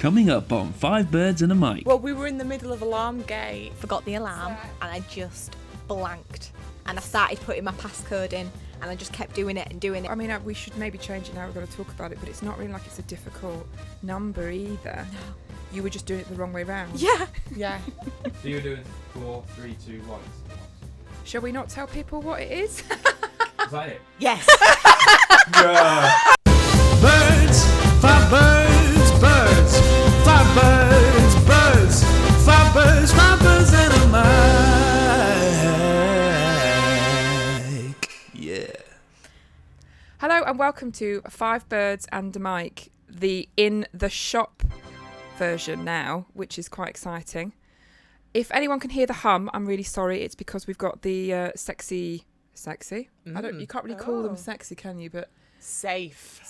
Coming up on Five Birds and a Mic. Well, we were in the middle of alarm gate. Forgot the alarm and I just blanked. And I started putting my passcode in and I just kept doing it and doing it. I mean, we should maybe change it now. We're going to talk about it, but it's not really like it's a difficult number either. No. You were just doing it the wrong way round. Yeah. Yeah. So you're doing 4, 3, 2, 1. Shall we not tell people what it is? Is that it? Yes. Yeah. Birds, five birds, birds, five birds, birds, five birds and a mic. Yeah. Hello and welcome to Five Birds and a Mic, the in the shop version now, which is quite exciting. If anyone can hear the hum, I'm really sorry. It's because we've got the sexy. You can't really call them sexy, can you? But safe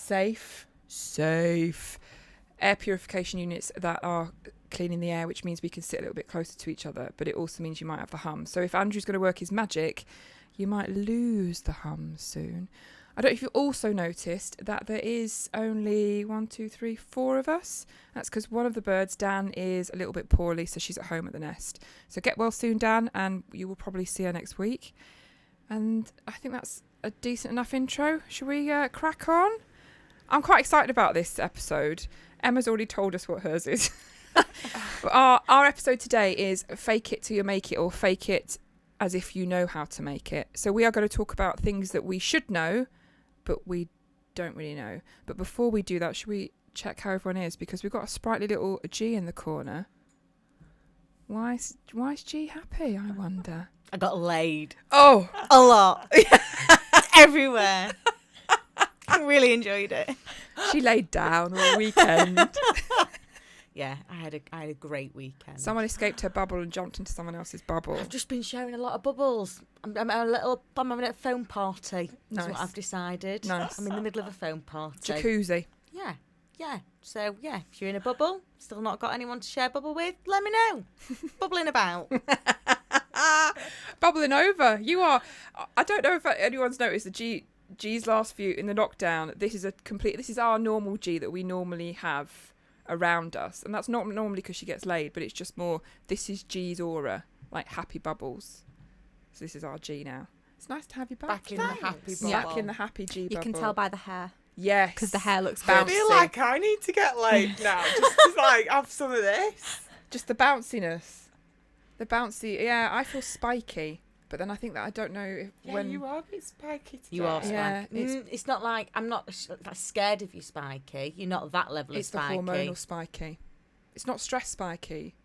air purification units that are cleaning the air, which means we can sit a little bit closer to each other. But it also means you might have the hum. So if Andrew's going to work his magic, you might lose the hum soon. I don't know if you also noticed that there is only 4 of us. That's because one of the birds, Dan, is a little bit poorly, so she's at home at the nest. So get well soon, Dan, and you will probably see her next week. And I think that's a decent enough intro. Shall we crack on? I'm quite excited about this episode. Emma's already told us what hers is. But our episode today is fake it till you make it, or fake it as if you know how to make it. So we are going to talk about things that we should know, but we don't really know. But before we do that, should we check how everyone is? Because we've got a sprightly little G in the corner. Why is G happy, I wonder? I got laid. Oh! A lot. Everywhere. I really enjoyed it. She laid down all weekend. Yeah, I had a great weekend. Someone escaped her bubble and jumped into someone else's bubble. I've just been sharing a lot of bubbles. I'm having a phone party. That's what Nice. I've decided. Nice. I'm in the middle of a phone party. Jacuzzi. Yeah. So, yeah, if you're in a bubble, still not got anyone to share a bubble with, let me know. Bubbling about. Bubbling over. You are. I don't know if anyone's noticed the G's last few in the knockdown. This is our normal G that we normally have around us, and that's not normally because she gets laid, but it's just more, this is G's aura, like happy bubbles. So this is our G now. It's nice to have you back in the happy bubble. Back in the happy G bubble. You can tell by the hair. Yes, because the hair looks bouncy. I feel like I need to get laid now, just to like have some of this. Just the bounciness, the bouncy. Yeah, I feel spiky, but then I think that I don't know if when you are a bit spiky today. You are spiky. Yeah, it's not like I'm not scared of you, spiky. You're not that level of spiky. It's the hormonal spiky. It's not stress spiky.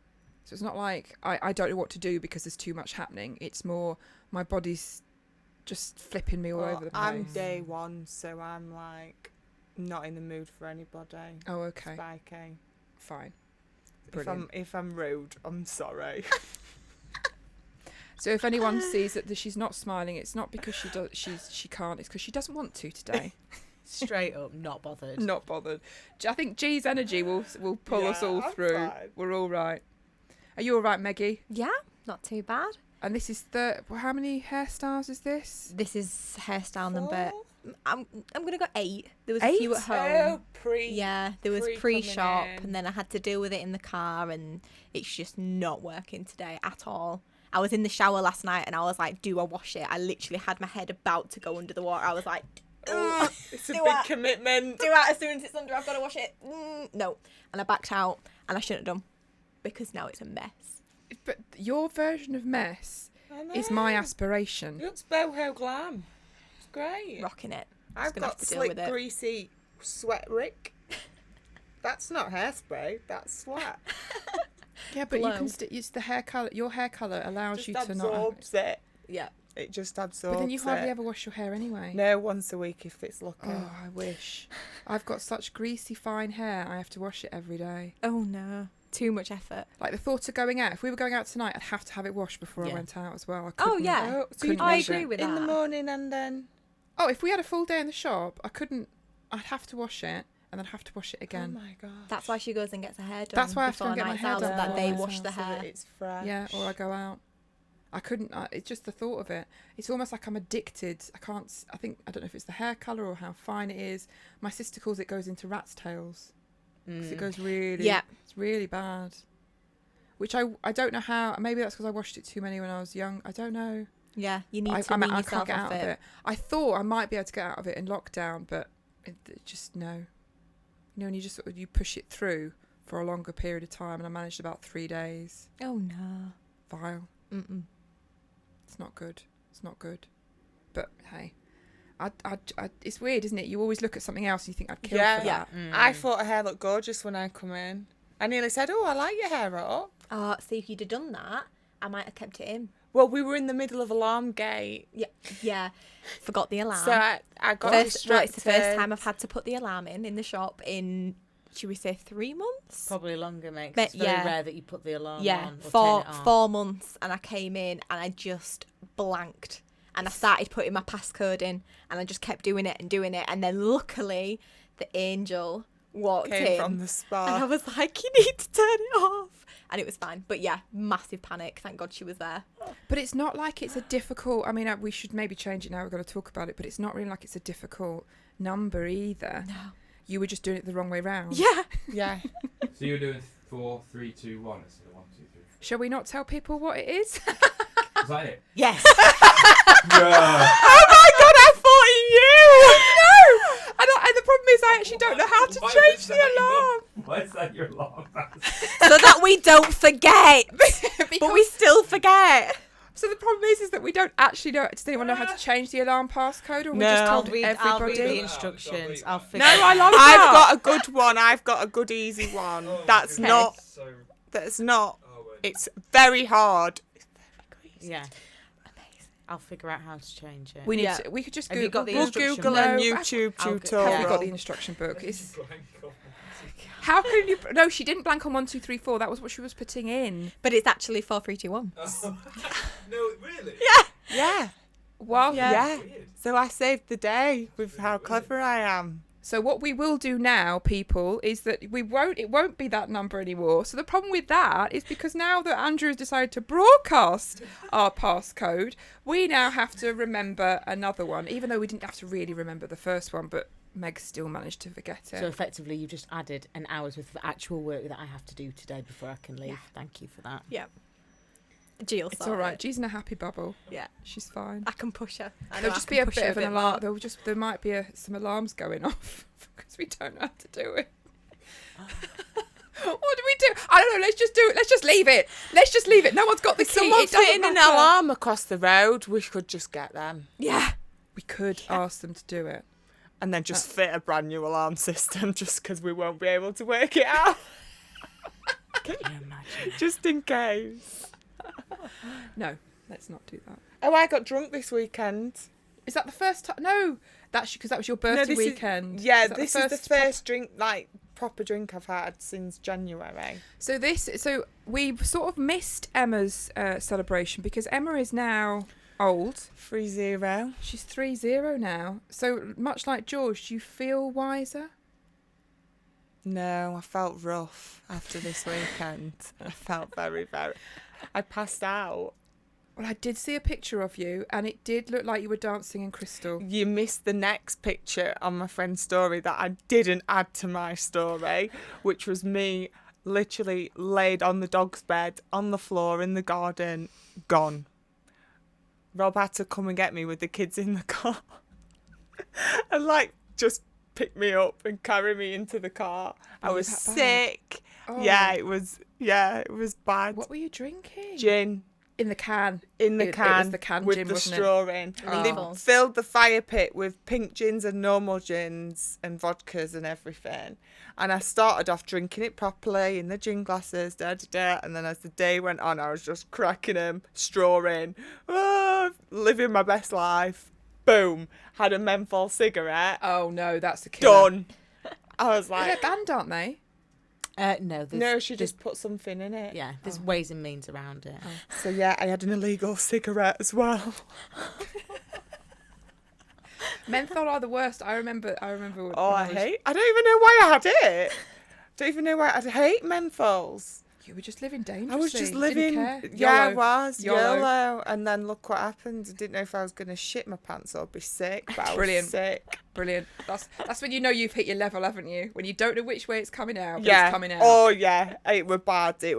So it's not like I don't know what to do because there's too much happening. It's more my body's just flipping me all over the place. I'm day one, so I'm like not in the mood for anybody. Oh, okay. Spiky. Fine. Brilliant. If I'm rude, I'm sorry. So if anyone sees that she's not smiling, it's not because she can't. It's because she doesn't want to today. Straight up, not bothered. Not bothered. I think G's energy will pull us all I'm through. fine. We're all right. Are you all right, Meggie? Yeah, not too bad. And this is how many hairstyles is this? This is hairstyle 4? number. I'm gonna go 8. There was 8? a few at home. Yeah, there was pre pre-shop, coming in. and then I had to deal with it in the car, and it's just not working today at all. I was in the shower last night, and I was like, "Do I wash it?" I literally had my head about to go under the water. I was like, Oh, it's a Do big I? commitment. "Do it as soon as it's under. I've got to wash it." No, and I backed out, and I shouldn't have done because now it's a mess. But your version of mess I know. is my aspiration. It looks boho glam. It's great. Rocking it. I've gonna have got to deal slick, with it. greasy sweat Rick. That's not hairspray. That's sweat. Yeah, but you Glow. can. It's the hair color. Your hair color allows Just you to not. absorbs it. Yeah. It just absorbs But then you hardly it. ever wash your hair anyway. No, once a week if it's lucky. Oh, I wish. I've got such greasy, fine hair. I have to wash it every day. Oh no, too much effort. Like the thought of going out. If we were going out tonight, I'd have to have it washed before I Yeah. went out as well. I Oh couldn't- yeah, Oh, so you'd couldn't I wash agree it. with in that. the morning and then... Oh, if we had a full day in the shop, I couldn't. I'd have to wash it and then have to wash it again. Oh my god. That's why she goes and gets her hair done. That's why I have to go before and get my nights hair out, done so that before they nights wash out, the So that hair. it's fresh. Yeah, or I go out. I couldn't. It's just the thought of it. It's almost like I'm addicted. I can't. I don't know if it's the hair colour or how fine it is. My sister calls it goes into rat's tails. 'Cause it goes really, Yeah. it's really bad. Which I don't know how. Maybe that's because I washed it too many when I was young. I don't know. Yeah, you need I to wean can't yourself get off out of it. I thought I might be able to get out of it in lockdown, but it just no. You know, and you just sort of you push it through for a longer period of time, and I managed about 3 days. Oh no. Vile. Mm-mm. It's not good. It's not good. But hey, it's weird, isn't it? You always look at something else and you think I'd kill Yeah. for Yeah. that. I thought her hair looked gorgeous when I come in. I nearly said, "Oh, I like your hair up." Oh, see, if you'd have done that, I might have kept it in. Well, we were in the middle of alarm gate, Yeah. Forgot the alarm. so I got Well, distracted. it's the first time I've had to put the alarm in the shop in, should we say, 3 months? Probably longer, mate. 'Cause But it's very yeah. rare that you put the alarm Yeah, on or four turn it on. 4 months, and I came in and I just blanked, and I started putting my passcode in, and I just kept doing it, and then luckily the angel walked Came in, from the and I spa. was like, "You need to turn it off," and it was fine. But yeah, massive panic. Thank God she was there. But it's not like it's a difficult. I mean, we should maybe change it now. We're going to talk about it, but it's not really like it's a difficult number either. No. You were just doing it the wrong way round. Yeah. Yeah. So you were doing 4, 3, 2, 1 instead of 1, 2, 3. Shall we not tell people what it is? Is that it? Yes. Yeah. Oh my God! I thought you knew. No. And the problem is, I actually don't know how to Why change is the that alarm. Why is that your alarm? So that we don't forget. But we still forget. So the problem is that we don't actually know. Does anyone know how to change the alarm passcode, or we No. just I'll told read the everybody? instructions. I'll No, figure I love I've that. got a good one. I've got a good easy one. That's Okay. not. So, That's not. oh, wait. It's very hard. Yeah. I'll figure out how to change it. We need Yeah. to. We could just Have you Google. got the We'll instruction Google book? a No, YouTube I'll get- tutorial. Have we got the instruction book? It's, Blank off. how can you? No, she didn't blank on 1, 2, 3, 4. That was what she was putting in. But it's actually 4, 3, 2, 1. No, really? Yeah. Well, Yeah. Weird. So I saved the day with how clever I am. So what we will do now, people, is that it won't be that number anymore. So the problem with that is because now that Andrew has decided to broadcast our passcode, we now have to remember another one, even though we didn't have to really remember the first one, but Meg still managed to forget it. So effectively, you just added an hour's worth of actual work that I have to do today before I can leave. Yeah. Thank you for that. Yeah. Jill, It's all right. She's in a happy bubble. Yeah. She's fine. I can push her. I know There'll I just can be a push bit her of an more. alarm. There might be some alarms going off because we don't know how to do it. What do we do? I don't know. Let's just do it. Let's just leave it. Let's just leave it. No one's got the If key. someone's It doesn't fitting an matter. alarm across the road, we could just get them. Yeah. We could ask them to do it. And then just fit a brand new alarm system just because we won't be able to work it out. Can you imagine? Just in case. No, let's not do that. Oh, I got drunk this weekend. Is that the first time? No, that's because that was your birthday this is- weekend. Yeah, that this is the first drink, like, proper drink I've had since January. So we sort of missed Emma's celebration because Emma is now old. 3-0. She's 3-0 now. So much like George, do you feel wiser? No, I felt rough after this weekend. I felt very, very... I passed out. Well, I did see a picture of you, and it did look like you were dancing in Crystal. You missed the next picture on my friend's story that I didn't add to my story, which was me literally laid on the dog's bed, on the floor, in the garden, gone. Rob had to come and get me with the kids in the car. And, like, just pick me up and carry me into the car. I Were you was that bad? sick. Oh. Yeah, it was bad. What were you drinking? Gin. In the can. In the It can, was the can with gin, the wasn't it? straw in. Oh. They Lethal. filled the fire pit with pink gins and normal gins and vodkas and everything. And I started off drinking it properly in the gin glasses, and then as the day went on, I was just cracking them, straw in, living my best life. Boom, had a menthol cigarette. Oh no, that's a killer. Done. I was They're like, banned, aren't they? No, there's, no, she just put something in it. Yeah, there's ways and means around it. So yeah, I had an illegal cigarette as well. Menthol are the worst. I remember. When Oh, I don't even know why I had it. Don't even know why I hate menthols. You were just living dangerously. I was just Didn't living. care. Yeah, I YOLO. was. YOLO. YOLO. And then look what happened. I didn't know if I was going to shit my pants or be sick, but I Brilliant. was sick. Brilliant. That's when you know you've hit your level, haven't you? When you don't know which way it's coming out, but Yeah. it's coming out. Oh, yeah. It were bad. It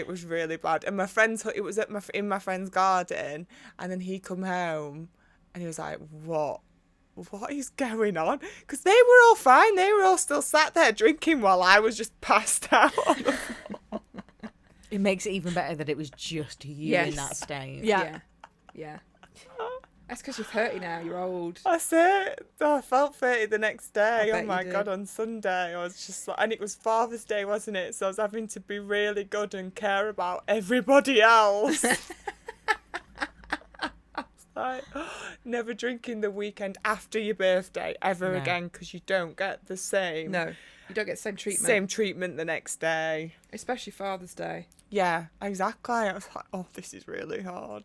was really bad. And it was in my friend's garden. And then he come home and he was like, what is going on? Because they were all fine. They were all still sat there drinking while I was just passed out on the floor. It makes it even better that it was just you Yes. in that state. Yeah. That's because you're 30 now. You're old. That's it. I felt 30 the next day. bet Oh my you God, did. on Sunday. I was just like, and it was Father's Day, wasn't it? So I was having to be really good and care about everybody else. Like, never drinking the weekend after your birthday ever No. again, because you don't get the same No, you don't get the same treatment. same treatment the next day. Especially Father's Day. Yeah, exactly. I was like, oh, this is really hard.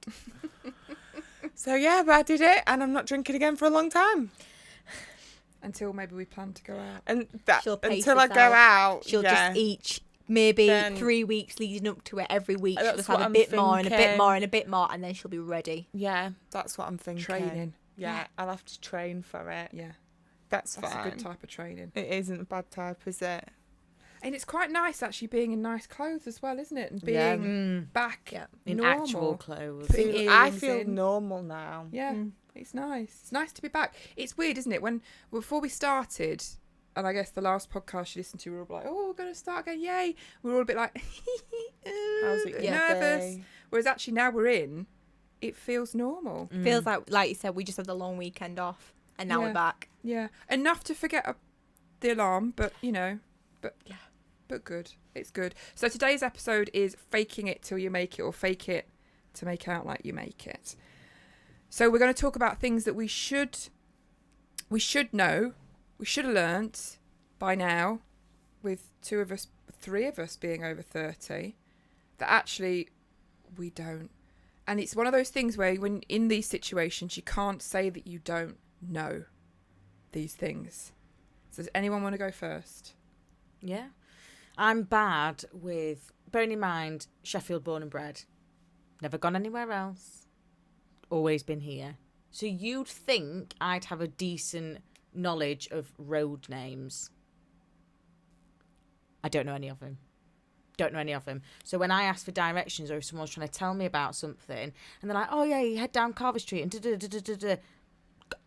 So yeah, but I did it, and I'm not drinking again for a long time. Until maybe we plan to go out. And that She'll pace until I go herself. out, She'll yeah. just eat maybe Then- 3 weeks leading up to it. Every week she'll That's just have what a I'm bit more and a bit thinking. more and a bit more, and then she'll be ready. Yeah, that's what I'm thinking. Training. Yeah, I'll have to train for it. Yeah. That's That's fine. a good type of training. It isn't a bad type, is it? And it's quite nice actually being in nice clothes as well, isn't it? And being Yeah. back Yeah. In normal. actual clothes. Putting I earrings feel in. normal now. Yeah, it's nice. It's nice to be back. It's weird, isn't it? When before we started, and I guess the last podcast you listened to, we were all like, "Oh, we're going to start again, yay!" We were all a bit like, How's it bit gonna nervous. be? Whereas actually now we're in, it feels normal. Feels like you said, we just had the long weekend off, and now Yeah. we're back. Yeah, enough to forget the alarm, but but good. It's good. So today's episode is faking it till you make it, or fake it to make out like you make it. So we're going to talk about things that we should know, we should have learnt by now, with three of us being over 30, that actually we don't. And it's one of those things where when in these situations, you can't say that you don't know these things. So does anyone want to go first? Yeah. I'm bad with, bearing in mind, Sheffield born and bred. Never gone anywhere else. Always been here. So you'd think I'd have a decent knowledge of road names. I don't know any of them. So when I ask for directions, or if someone's trying to tell me about something, and they're like, "Oh yeah, you head down Carver Street," and da-da-da-da-da-da,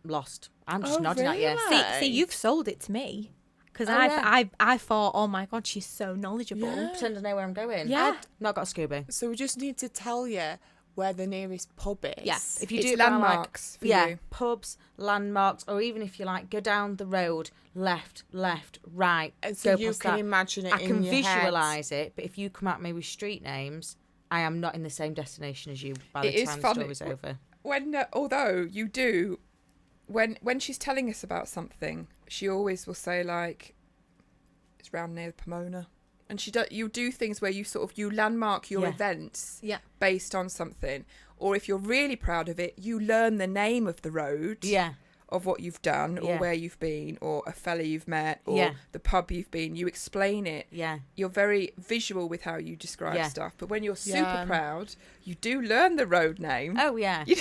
lost. I'm just Oh, nodding at you. really? See, you've sold it to me. Because Oh, I thought, oh my God, she's so knowledgeable. Yeah. Pretend I know where I'm going. Yeah. I've not got a Scooby. So we just need to tell you where the nearest pub is. Yes. If you It's do it by, like, landmarks for you. pubs, landmarks, or even if you like go down the road, left, right, And so go you past can that. imagine it I in can your head. visualise it, but if you come at me with street names, I am not in the same destination as you by It the is time funny. the story's over. When although you do, when she's telling us about something, she always will say like, it's round near Pomona, and you do things where you landmark your Yeah. events Yeah. based on something, or if you're really proud of it, you learn the name of the road Yeah, of what you've done, or Yeah. where you've been, or a fella you've met, or Yeah. the pub you've been. You explain it. yeah. You're very visual with how you describe Yeah. stuff, but when you're super Yeah. proud, you do learn the road name. Oh yeah, You-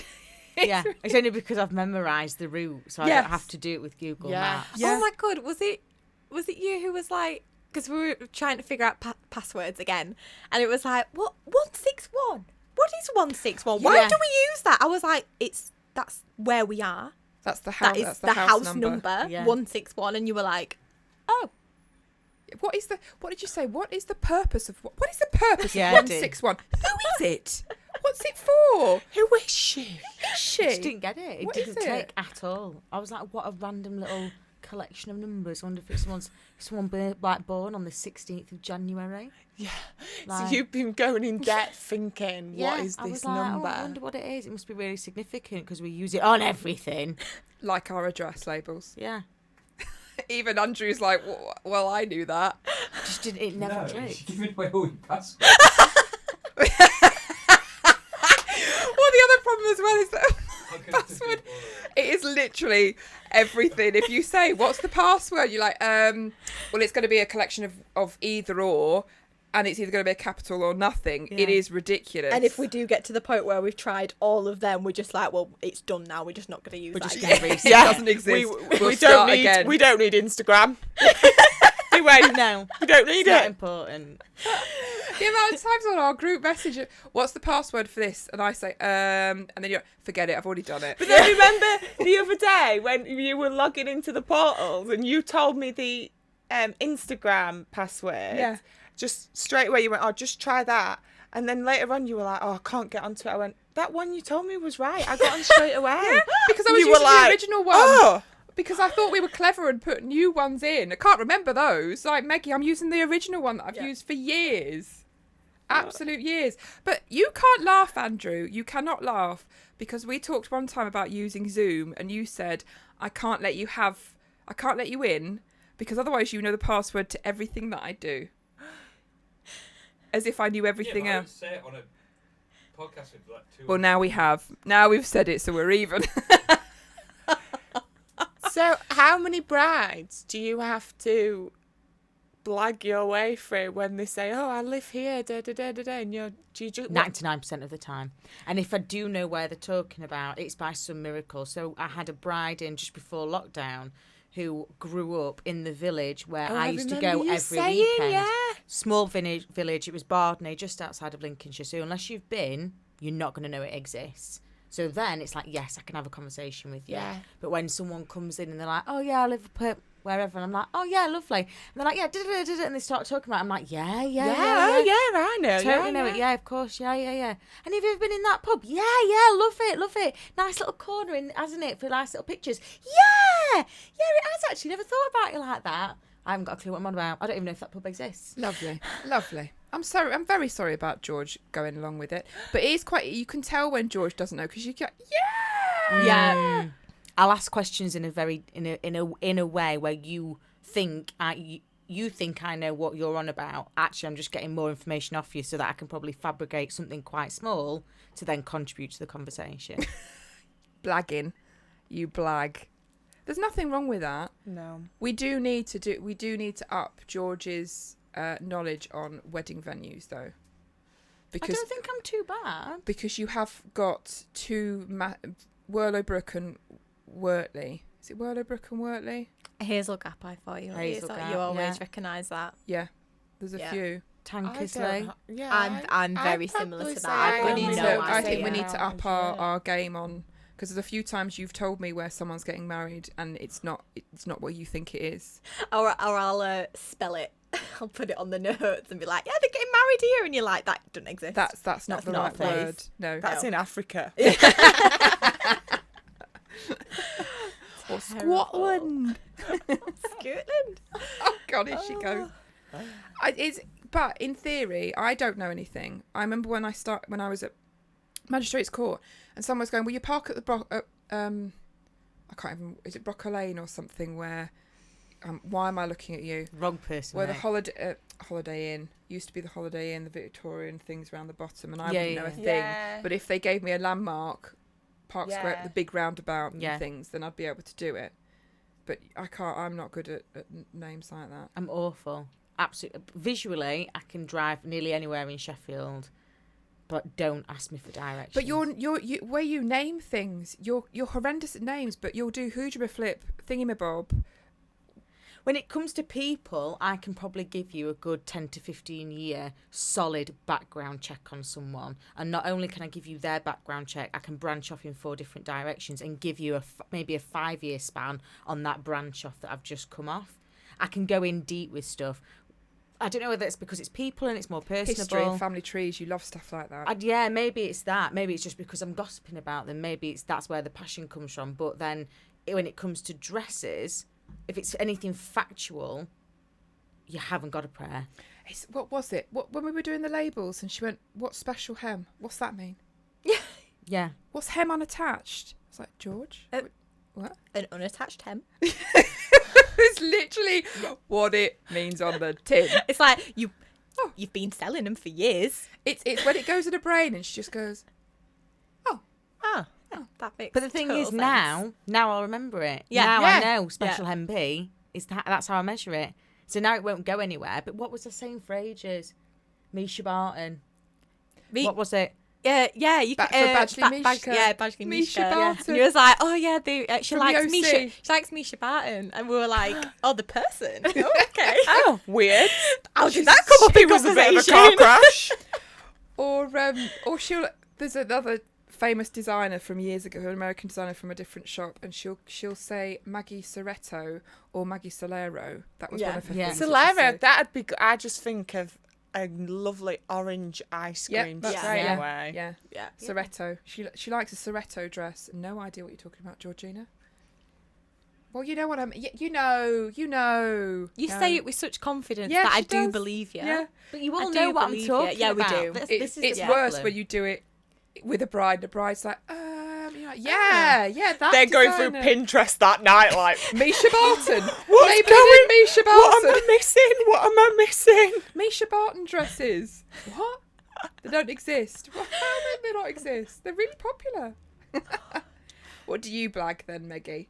yeah. It's only because I've memorised the route, so I Yes. don't have to do it with Google Yeah. Maps. Yeah. Oh my God, was it you who was like, because we were trying to figure out passwords again, and it was like, what, 161? What is 161? Why Yeah. do we use that? I was like, that's where we are. That's the house. That is That's the house number, Yeah. 161, and you were like, oh. What did you say? What is the purpose of what is the purpose Yeah, of I did. 161? Who is it? What's it for? Who is she? Is I she? just didn't get it. It What didn't is it? click at all. I was like, what a random little collection of numbers. I wonder if it's someone born on the 16th of January. Yeah. Like- So you've been going in depth thinking, what is I this was like, number? Oh, I wonder what it is. It must be really significant because we use it on everything. Like our address labels. Yeah. Even Andrew's like, well, I knew that. Just didn't. It never No, clicked. you're giving away all your passwords. Well, the other problem as well is that I'm gonna password. delete all of It is literally everything. If you say, what's the password? You're like, well, it's going to be a collection of either or. and it's either going to be a capital or nothing. Yeah. It is ridiculous. And if we do get to the point where we've tried all of them, we're just like, well, it's done now. We're just not going to use We're that just yet. going to reset. It doesn't exist. We'll we start don't need again. we don't need Instagram. Do we? No, We don't need it's not it. important. The amount of times on our group message, what's the password for this? And I say, and then you're like, forget it, I've already done it. But then remember the other day when you were logging into the portals and you told me the Instagram password. Yeah. Just straight away you went, oh, just try that. And then later on you were like, oh, I can't get onto it. I went, that one you told me was right. I got on straight away. Because I was You were using like, the original one. Oh. Because I thought we were clever and put new ones in. I can't remember those. Like, Meggie, I'm using the original one that I've used for years. Absolute years. But you can't laugh, Andrew. You cannot laugh. Because we talked one time about using Zoom and you said, I can't let you in because otherwise you know the password to everything that I do. As if I knew everything yeah, but I else. would say it on a podcast with like 2 Well, now we have. Now we've said it, so we're even. So how many brides do you have to blag your way through when they say, oh, I live here, da da da da da, and do you just 99% of the time. And if I do know where they're talking about, it's by some miracle. So I had a bride in just before lockdown who grew up in the village where I used to go every weekend. Yeah. Small village. It was Bardney, just outside of Lincolnshire. So unless you've been, you're not going to know it exists. So then it's like, yes, I can have a conversation with you. Yeah. But when someone comes in and they're like, oh, yeah, I live up wherever, and I'm like, oh, yeah, lovely. And they're like, yeah, and they start talking about it. I'm like, yeah. oh yeah, I know. Totally know it. Yeah, of course. Yeah. And have you ever been in that pub? Yeah. Love it. Nice little corner, hasn't it, for nice little pictures? Yeah, it has actually. Never thought about it like that. I haven't got a clue what I'm on about. I don't even know if that pub exists. Lovely. I'm sorry. I'm very sorry about George going along with it, but it is quite. You can tell when George doesn't know because you go, yeah. I'll ask questions in a way where you think you think I know what you're on about. Actually, I'm just getting more information off you so that I can probably fabricate something quite small to then contribute to the conversation. Blagging, you blag. There's nothing wrong with that. No. We do need to up George's knowledge on wedding venues, though. I don't think I'm too bad. Because you have got two Worlowbrook and Wortley. Is it Worlowbrook and Wortley? Hazel Gap, I thought you. Hazel You Gap, always yeah. recognise that. Yeah, there's a Yeah. few. Tankersley. I'm very similar to that. I've We got need no to, I idea. think we need to up our game on, because there's a few times you've told me where someone's getting married and it's not what you think it is. Or I'll spell it. I'll put it on the notes and be like, yeah, they're getting married here, and you're like, that doesn't exist. That's not That's the not right a place. word. No. That's in Africa. Or Scotland. Scotland. Oh God, here she goes. But in theory, I don't know anything. I remember when I was at Magistrates Court, and someone was going, "Will you park at the I can't even. Is it Brocker Lane or something? Where? Why am I looking at you? Wrong person. Where mate. the Holiday Inn used to be the Holiday Inn, the Victorian things around the bottom, and I Yeah, wouldn't know a yeah. thing. Yeah. But if they gave me a landmark, Park Square, Yeah. the big roundabout and Yeah. things, then I'd be able to do it. But I can't. I'm not good at names like that. I'm awful. Absolutely. Visually, I can drive nearly anywhere in Sheffield, but don't ask me for directions. But you where you name things, you're horrendous at names. But you'll do hoojaber flip, thingamabob. When it comes to people, I can probably give you a good 10 to 15 year solid background check on someone. And not only can I give you their background check, I can branch off in 4 different directions and give you maybe a 5-year span on that branch off that I've just come off. I can go in deep with stuff. I don't know whether it's because it's people and it's more personable. History, family trees. You love stuff like that. Yeah, maybe it's that. Maybe it's just because I'm gossiping about them. Maybe that's where the passion comes from. But then when it comes to dresses, if it's anything factual, you haven't got a prayer. What was it? When we were doing the labels, and she went, "What's special hem? What's that mean? Yeah. What's hem unattached?" I was like, George, what? An unattached hem. It's literally what it means on the tin. It's like you've been selling them for years. It's when it goes in her brain, and she just goes, Ah, that makes. But the thing total is, sense. now I'll remember it. Yeah. Now Yeah. I know special hem B is that's how I measure it. So now it won't go anywhere. But what was I saying for ages? Misha Barton. Me- What was it? Yeah, you Back can. for Badgley Mishka. Badgley Misha Mishka. Barton. And you was like, oh yeah, she From likes the Misha. OC. She likes Misha Barton, and we were like, oh, the person. Oh, okay. Oh, weird. How did that come up in It was a bit of a conversation? car crash. Or she'll. There's another famous designer from years ago, an American designer from a different shop, and she'll say Maggie Soretto or Maggie Solero. That was one of her Yeah. things. that she'd Solera, say. that'd be good. I just think of a lovely orange ice Yep, cream that's right, yeah. way. Yeah, Yeah. Soretto. She likes a Soretto dress. No idea what you're talking about, Georgina. Well, you know what I'm. You know. You No. say it with such confidence Yeah, that I she do does. believe you. Yeah. But you I all do know what I'm believe you. talking Yeah, we about. do. This is It's the worse problem. when you do it with a bride. The bride's like, you're like, yeah, that. They're going through designer. Pinterest that night, like, Misha Barton. What's Maybe going- Misha what Barton. am I missing? What am I missing? Misha Barton dresses. What? They don't exist. How do they not exist? They're really popular. What do you blag then, Meggie?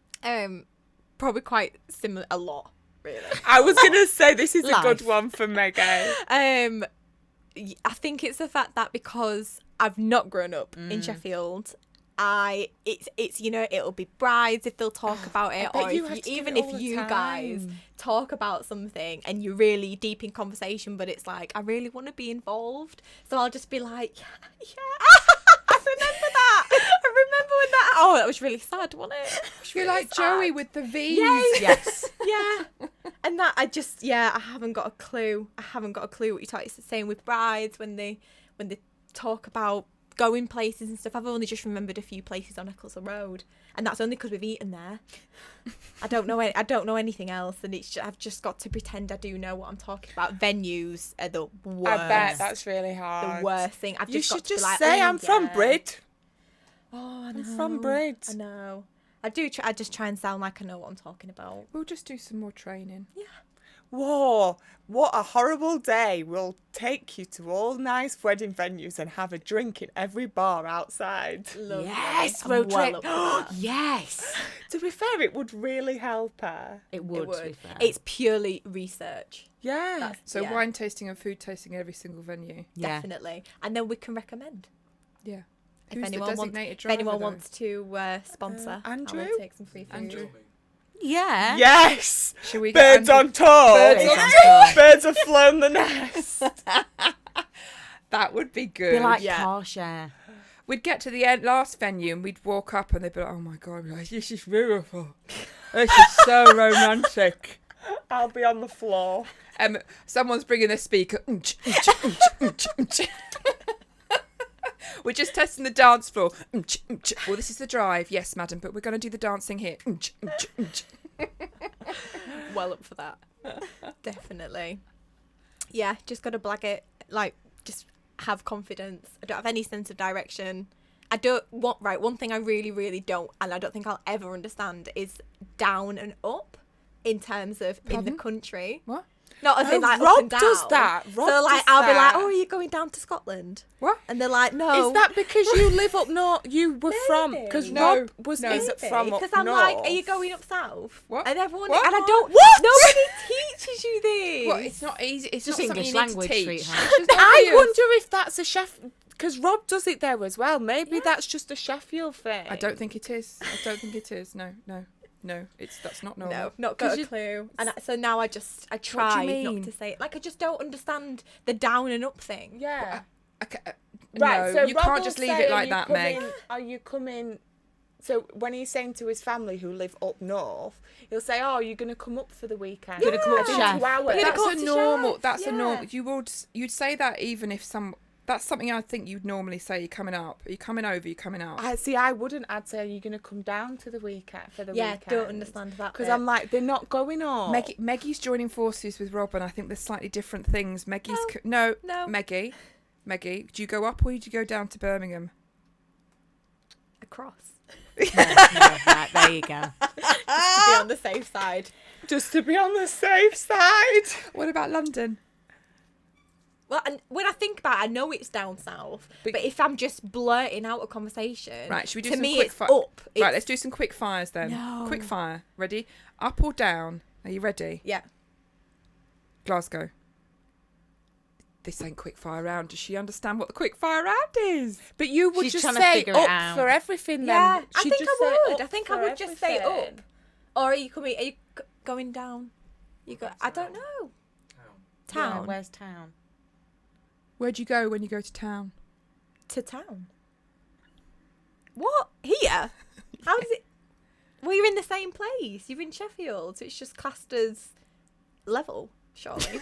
Probably quite similar. A lot, really. I was going to say this is a good Life. one for Megan. I think it's the fact that because I've not grown up in Sheffield, it's it'll be brides if they'll talk about it, bet or you if have you, to do even it if all the you guys time. talk about something and you're really deep in conversation, but it's like I really want to be involved, so I'll just be like, yeah. I remember that. I remember when that. Oh, that was really sad, wasn't it? You're like Joey with the V's. Yes. Yeah. And that I haven't got a clue. I haven't got a clue what you're talking. It's the same with brides when they talk about going places and stuff. I've only just remembered a few places on Eccleston Road, and that's only because we've eaten there. I don't know anything else, and I've just got to pretend I do know what I'm talking about. Venues are the worst. I bet that's really hard. the worst thing. You got should to be just like, say, "Oh, I'm from yeah." Brid. Oh, I know. I'm from Brid. I know. I do. I just try and sound like I know what I'm talking about. We'll just do some more training. Whoa, what a horrible day. We'll take you to all nice wedding venues and have a drink in every bar outside. Lovely. Yes, I'm road well trip. up for that. Yes. To be fair, it would really help her. It would, It to be would. fair. It's purely research. Yeah. That's, So yeah, wine tasting and food tasting at every single venue. yeah. definitely. And then we can recommend. Yeah. If Who's anyone the wants, designated if driver, anyone though? wants to sponsor, I Andrew? will take some free food. Andrew. Yeah. Yes. Shall we get Birds Andrew- on tour. Birds Birds on on tour. Birds have flown the nest. That would be good. Be like Yeah. car share. We'd get to the last venue and we'd walk up and they'd be like, oh my God, like, this is beautiful. This is so romantic. I'll be on the floor. Someone's bringing their speaker. We're just testing the dance floor. Well, this is the drive. Yes, madam, but we're going to do the dancing here. Well up for that. Definitely. Yeah, just got to blag it. Like, just have confidence. I don't have any sense of direction. I don't want, right, one thing I really, really don't, and I don't think I'll ever understand, is down and up in terms of in the Pardon? country. What? Not as in like up Rob and down. does that. Rob So like does I'll be like, that. oh, are you going down to Scotland? What? And they're like, no. Is that because you live up north? You were from Maybe. because No, Rob was no. is from up Because I'm north. like, are you going up south? What? And everyone, What? and I don't. What? Nobody teaches you this. Well, it's not easy. It's Just not something English you need language, to teach. sweetheart. It's just I obvious. wonder if that's a chef because Rob does it there as well. Maybe that's just a Sheffield thing. I don't think it is. I don't think it is. No. That's not normal. No, not 'Cause got a you- clue. And so now I What try do you not mean? to say it. Like I just don't understand the down and up thing. Yeah. Okay, Right. no, So you Rob can't will just leave say, it "Are like you that, coming- Meg. Are you coming? So when he's saying to his family who live up north, he'll say, "Oh, you're going to come up for the weekend." Gonna come up I to think Chef. 2 hours. Gonna That's go a up to normal. Chef, That's a yeah. normal. You'd say that even if that's something I think you'd normally say. You're coming up. Are you coming over? You're coming out. I see. I wouldn't. I'd say, "Are you going to come down to the weekend for the Yeah, weekend?" don't understand that. Because bit. I'm like, they're not going up. Maggie's joining forces with Rob, and I think there's slightly different things. Maggie's No. Maggie, do you go up or do you go down to Birmingham? across. Right, there you go. To be on the safe side. Just to be on the safe side. What about London? Well, and when I think about it, I know it's down south, but if I'm just blurting out a conversation, Right, should we do to some me quick it's fi- up. Right, It's- let's do some quick fires then. No. Quick fire. Ready? Up or down? Are you ready? Yeah. Glasgow. this ain't quick fire round. Does she understand what the quick fire round is? But you would She's just trying to say figure it up out. for everything Yeah, then. I She'd think just I say would. up I think for I would just say up. everything. Or are you coming? Are you going down? You go. I don't know. Town. Yeah, where's town? Where'd you go when you go to town? To town. What? Here? How does it? Well, you're in the same place. You're in Sheffield, so it's just classed as level, surely.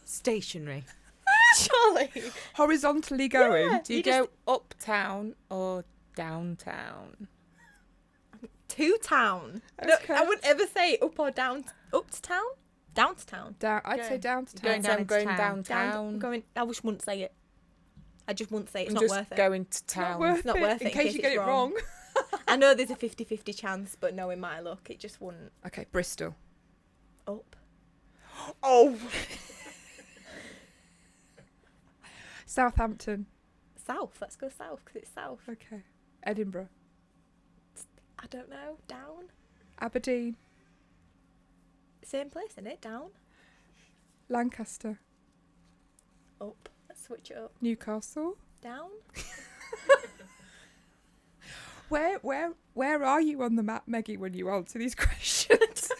Stationary. Surely. Horizontally going. Yeah. Do you You go uptown or downtown? To town. No, Okay. I wouldn't ever say up or down. Up to town? Down to town. Down. I'd Yeah. say down to Going town. down I'm into going town. downtown. Going. I just wouldn't say it. I just wouldn't say it. It's I'm not just worth it. going to Not town. worth not it. worth it In case you get it's it wrong. I know there's a 50-50 chance, but knowing my luck, it just wouldn't. Okay, Bristol. Up. Oh, Southampton. South. Let's go south because it's south. Okay. Edinburgh. I don't know. Down. Aberdeen. Same place, isn't it? Down. Lancaster. Up. Let's switch it up. Newcastle. Down. Where are you on the map, Meggie, when you answer these questions?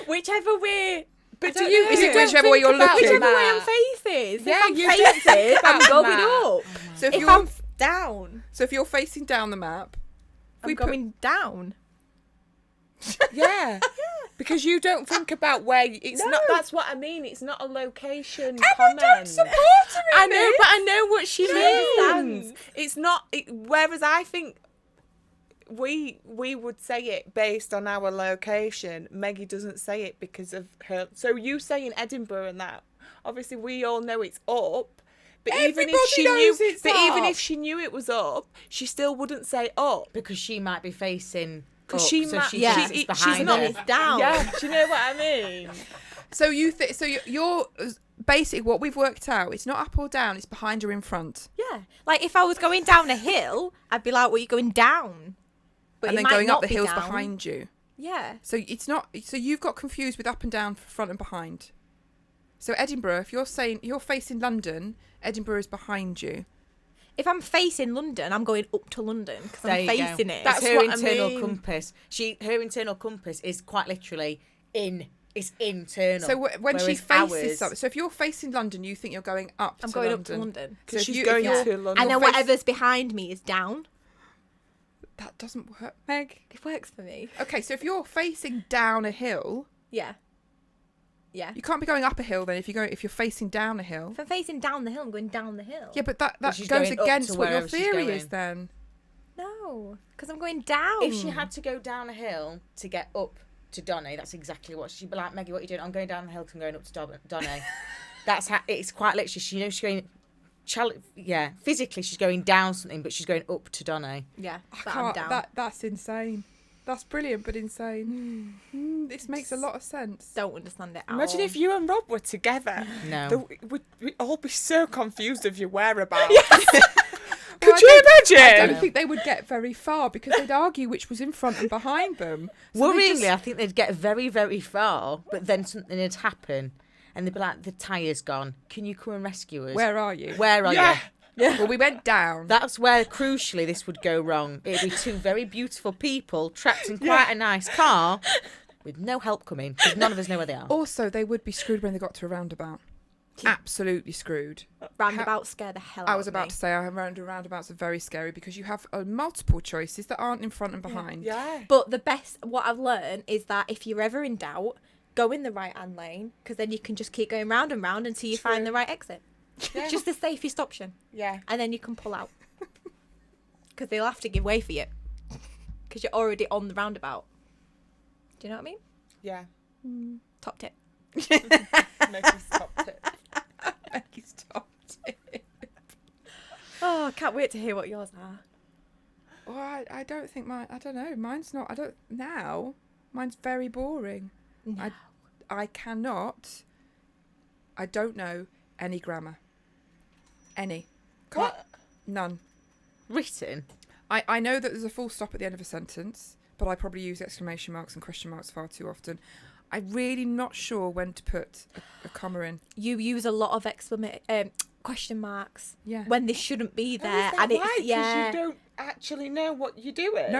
Whichever way. but I do don't you? know. Is it don't whichever way think you're about looking? Whichever the way I'm map? facing. So Yeah, if I'm you don't think facing, I'm about the going map. up. So if If you're I'm down, so if you're facing down the map, I'm going down. Yeah. Because you don't think about where it's No. not. That's what I mean. It's not a location Emma, comment. don't support her in I know, this. but I know what she She means. understands. It's not. Whereas I think we would say it based on our location. Meggie doesn't say it because of her. So you say in Edinburgh and that. Obviously, we all know it's up. But even Everybody if she knows knew, it's but even up. if she knew it was up, she still wouldn't say up. Because she might be facing. Because up, she so might. she yeah, thinks she, it's behind she's not. her. It's down. Yeah. Do you know what I mean? So you're basically what we've worked out. It's not up or down. It's behind or in front. Yeah. Like if I was going down a hill, I'd be like, "Well, you're going down," but and it then might going not up the be hills down. behind you. Yeah. So it's not. So you've got confused with up and down, front and behind. So Edinburgh, if you're saying you're facing London, Edinburgh is behind you. If I'm facing London, I'm going up to London because There I'm you go. facing it. That's It's her what I internal mean. compass. Her internal compass is quite literally in. It's internal. So when she whereas faces ours- something, so if you're facing London, you think you're going up. I'm to going London. up to London. So if She's you- going if to you're- London. And then face- whatever's behind me is down. That doesn't work, Meg. It works for me. Okay, so if you're facing down a hill, Yeah. Yeah. you can't be going up a hill then. If you're facing down a hill. If I'm facing down the hill, I'm going down the hill. Yeah, but that she's goes going up against to what your wherever she's theory going. is then. No, because I'm going down. If she had to go down a hill to get up to Donny, that's exactly what she'd be like. Maggie, what are you doing? I'm going down the hill because I'm going up to Donny. That's how it's quite literally. She knows she's going. Physically she's going down something, but she's going up to Donny. Yeah, I but I'm can't. down. That's insane. That's brilliant, but insane. This makes a lot of sense. Don't understand it at Imagine all. if you and Rob were together. No. We'd all be so confused of your whereabouts. Well, Could you I imagine? don't think they would get very far because they'd argue which was in front and behind them. So they Worryingly, just- I think they'd get very, very far, but then something would happen, and they'd be like, "The tyre's gone. Can you come and rescue us? Where are you? Where are Yeah. you?" Well, we went down. That's where, crucially, this would go wrong. It'd be two very beautiful people trapped in quite a nice car with no help coming because none of us know where they are. Also, they would be screwed when they got to a roundabout. Absolutely screwed. Roundabouts scare the hell out I was of about me. to say, roundabouts are very scary because you have multiple choices that aren't in front and behind. Yeah. But what I've learned is that if you're ever in doubt, go in the right-hand lane because then you can just keep going round and round until you True. find the right exit. Yeah. Just the safest option. Yeah. And then you can pull out. Because they'll have to give way for you. Because you're already on the roundabout. Do you know what I mean? Yeah. Top tip. Make me stop it. Maggie's top tip. Oh, I can't wait to hear what yours are. Well, I don't think I don't know. Mine's not. Mine's very boring. No. I cannot. I don't know any grammar. Any. Can't. What? None. Written. I know that there's a full stop at the end of a sentence, but I probably use exclamation marks and question marks far too often. I'm really not sure when to put a comma in. You use a lot of question marks Yeah. when they shouldn't be Oh, there, is that and it's why? 'Cause yeah. you don't actually know what you're doing.